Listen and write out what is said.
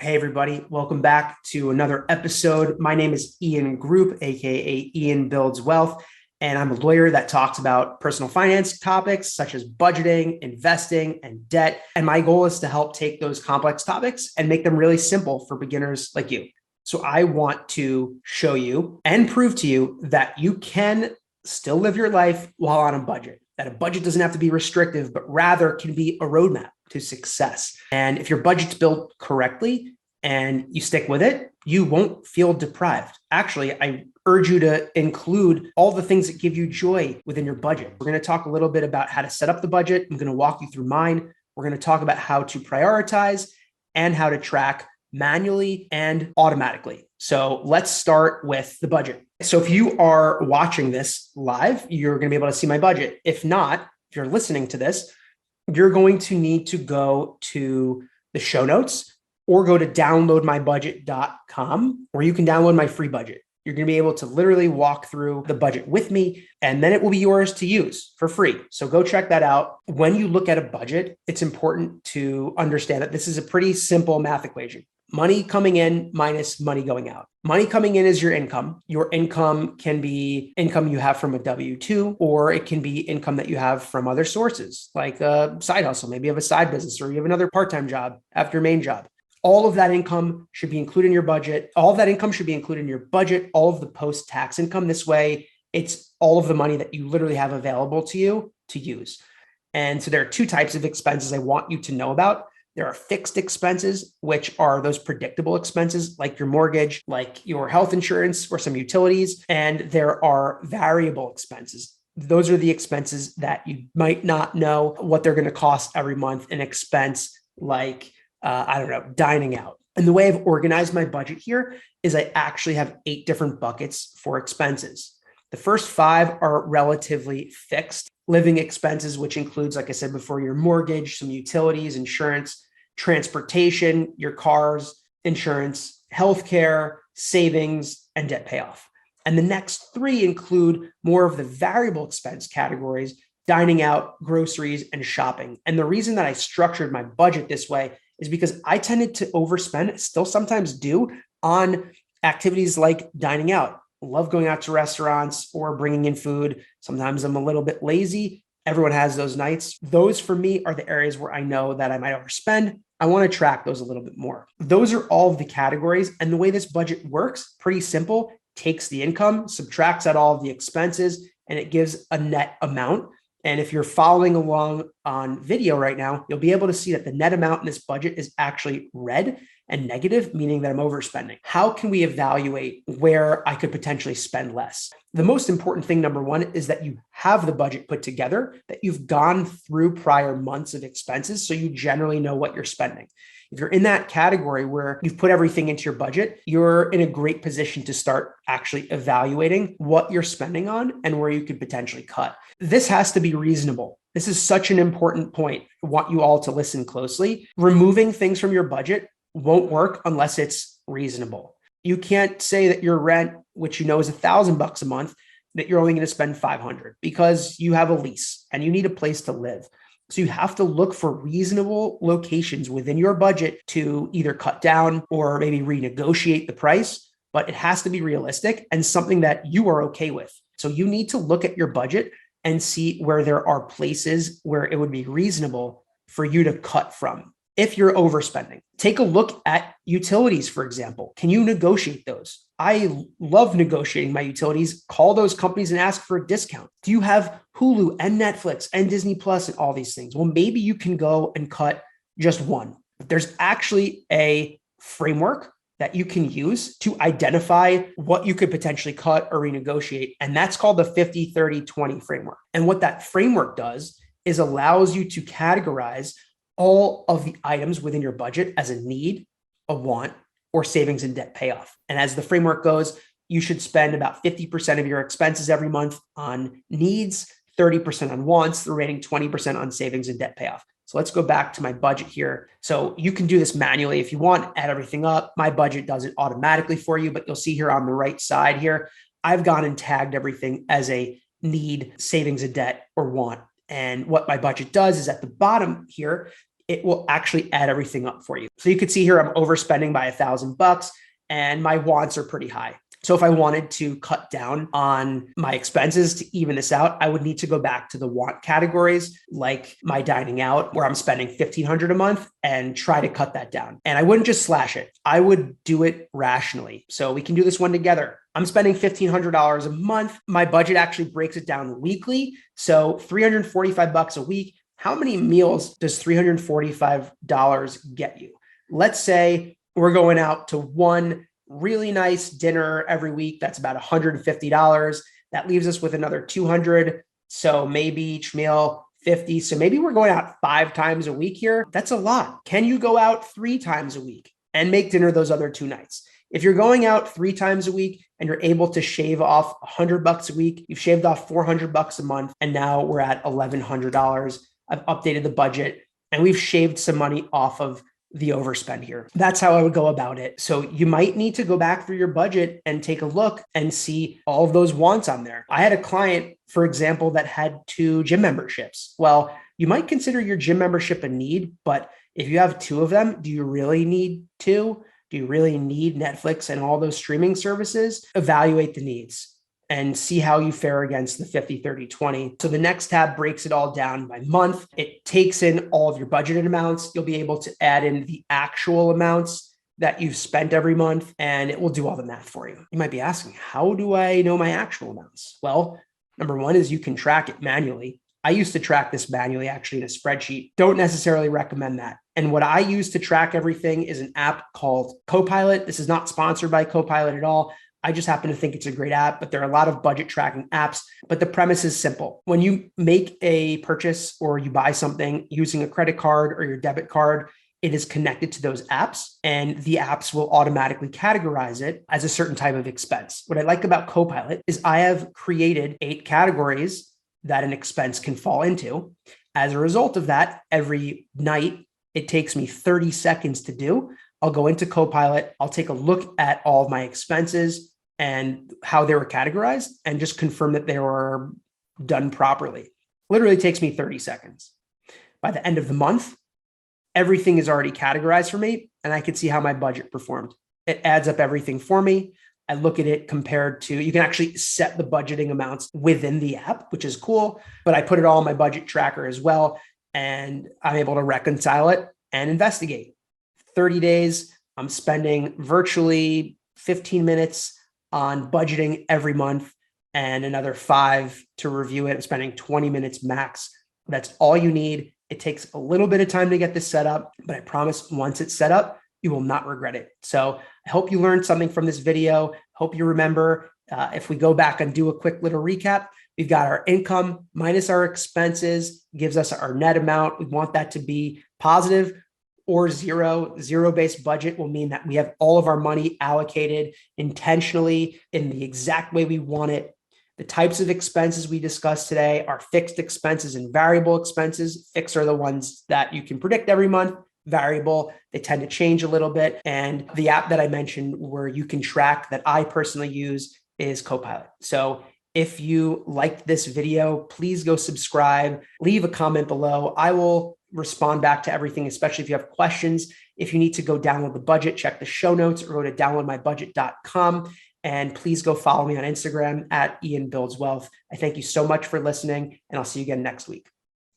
Hey, everybody. Welcome back to another episode. My name is Ian Group, aka Ian Builds Wealth, and I'm a lawyer that talks about personal finance topics such as budgeting, investing, and debt. And my goal is to help take those complex topics and make them really simple for beginners like you. So I want to show you and prove to you that you can still live your life while on a budget, that a budget doesn't have to be restrictive, but rather can be a roadmap to success. And if your budget's built correctly and you stick with it, you won't feel deprived. Actually, I urge you to include all the things that give you joy within your budget. We're going to talk a little bit about how to set up the budget. I'm going to walk you through mine. We're going to talk about how to prioritize and how to track manually and automatically. So let's start with the budget. So if you are watching this live, you're going to be able to see my budget. If not, if you're listening to this, you're going to need to go to the show notes or go to downloadmybudget.com, where you can download my free budget. You're going to be able to literally walk through the budget with me, and then it will be yours to use for free. So go check that out. When you look at a budget, it's important to understand that this is a pretty simple math equation. Money coming in minus money going out. Money coming in is your income. Your income can be income you have from a W-2, or it can be income that you have from other sources, like a side hustle. Maybe you have a side business, or you have another part-time job after your main job. All of that income should be included in your budget. All of that income should be included in your budget, all of the post-tax income. This way, it's all of the money that you literally have available to you to use. And so there are two types of expenses I want you to know about. There are fixed expenses, which are those predictable expenses like your mortgage, like your health insurance, or some utilities. And there are variable expenses. Those are the expenses that you might not know what they're going to cost every month. An expense like, dining out. And the way I've organized my budget here is I actually have 8 different buckets for expenses. The first 5 are relatively fixed. Living expenses, which includes, like I said before, your mortgage, some utilities, insurance, transportation, your cars, insurance, healthcare, savings, and debt payoff. And the next 3 include more of the variable expense categories: dining out, groceries, and shopping. And the reason that I structured my budget this way is because I tended to overspend, still sometimes do, on activities like dining out. Love going out to restaurants or bringing in food. Sometimes I'm a little bit lazy. Everyone has those nights. Those for me are the areas where I know that I might overspend. I want to track those a little bit more. Those are all of the categories. And the way this budget works, pretty simple: takes the income, subtracts out all of the expenses, and it gives a net amount. And if you're following along on video right now, you'll be able to see that the net amount in this budget is actually red and negative, meaning that I'm overspending. How can we evaluate where I could potentially spend less? The most important thing, number one, is that you have the budget put together, that you've gone through prior months of expenses, so you generally know what you're spending. If you're in that category where you've put everything into your budget, you're in a great position to start actually evaluating what you're spending on and where you could potentially cut. This has to be reasonable. This is such an important point. I want you all to listen closely. Removing things from your budget won't work unless it's reasonable. You can't say that your rent, which you know is $1,000 a month, that you're only going to spend $500 because you have a lease and you need a place to live. So you have to look for reasonable locations within your budget to either cut down or maybe renegotiate the price, but it has to be realistic and something that you are okay with. So you need to look at your budget and see where there are places where it would be reasonable for you to cut from. If you're overspending, take a look at utilities, for example. Can you negotiate those? I love negotiating my utilities. Call those companies and ask for a discount. Do you have Hulu and Netflix and Disney Plus and all these things? Well, maybe you can go and cut just one. There's actually a framework that you can use to identify what you could potentially cut or renegotiate. And that's called the 50-30-20 framework. And what that framework does is allows you to categorize all of the items within your budget as a need, a want, or savings and debt payoff. And as the framework goes, you should spend about 50% of your expenses every month on needs, 30% on wants, the remaining 20% on savings and debt payoff. So let's go back to my budget here. So you can do this manually if you want, add everything up. My budget does it automatically for you, but you'll see here on the right side here, I've gone and tagged everything as a need, savings and debt, or want. And what my budget does is at the bottom here, it will actually add everything up for you. So you could see here, I'm overspending by $1,000 and my wants are pretty high. So if I wanted to cut down on my expenses to even this out, I would need to go back to the want categories, like my dining out, where I'm spending $1,500 a month, and try to cut that down. And I wouldn't just slash it. I would do it rationally. So we can do this one together. I'm spending $1,500 a month. My budget actually breaks it down weekly. So $345 a week. How many meals does $345 get you? Let's say we're going out to one really nice dinner every week. That's about $150. That leaves us with another $200. So maybe each meal $50. So maybe we're going out 5 times a week here. That's a lot. Can you go out 3 times a week and make dinner those other 2 nights? If you're going out 3 times a week and you're able to shave off $100 a week, you've shaved off $400 a month, and now we're at $1,100. I've updated the budget and we've shaved some money off of the overspend here. That's how I would go about it. So you might need to go back through your budget and take a look and see all of those wants on there. I had a client, for example, that had 2 gym memberships. Well, you might consider your gym membership a need, but if you have 2 of them, do you really need 2? Do you really need Netflix and all those streaming services? Evaluate the needs and see how you fare against the 50, 30, 20. So the next tab breaks it all down by month. It takes in all of your budgeted amounts. You'll be able to add in the actual amounts that you've spent every month, and it will do all the math for you. You might be asking, how do I know my actual amounts? Well, number one is you can track it manually. I used to track this manually, actually, in a spreadsheet. Don't necessarily recommend that. And what I use to track everything is an app called Copilot. This is not sponsored by Copilot at all. I just happen to think it's a great app, but there are a lot of budget tracking apps. But the premise is simple. When you make a purchase or you buy something using a credit card or your debit card, it is connected to those apps, and the apps will automatically categorize it as a certain type of expense. What I like about Copilot is I have created 8 categories that an expense can fall into. As a result of that, every night, it takes me 30 seconds to do. I'll go into Copilot. I'll take a look at all of my expenses and how they were categorized and just confirm that they were done properly. Literally takes me 30 seconds. By the end of the month, everything is already categorized for me, and I can see how my budget performed. It adds up everything for me. I look at it compared to, you can actually set the budgeting amounts within the app, which is cool, but I put it all in my budget tracker as well, and I'm able to reconcile it and investigate. 30 days, I'm spending virtually 15 minutes on budgeting every month and another 5 to review it. I'm spending 20 minutes max. That's all you need. It takes a little bit of time to get this set up, but I promise once it's set up, you will not regret it. So I hope you learned something from this video. Hope you remember, if we go back and do a quick little recap, we've got our income minus our expenses, gives us our net amount. We want that to be positive or zero. Zero-based budget will mean that we have all of our money allocated intentionally in the exact way we want it. The types of expenses we discussed today are fixed expenses and variable expenses. Fixed are the ones that you can predict every month. Variable, they tend to change a little bit. And the app that I mentioned where you can track that I personally use is Copilot. So if you liked this video, please go subscribe, leave a comment below. I will respond back to everything, especially if you have questions. If you need to go download the budget, check the show notes or go to downloadmybudget.com. And please go follow me on Instagram at Ian Builds Wealth. I thank you so much for listening, and I'll see you again next week.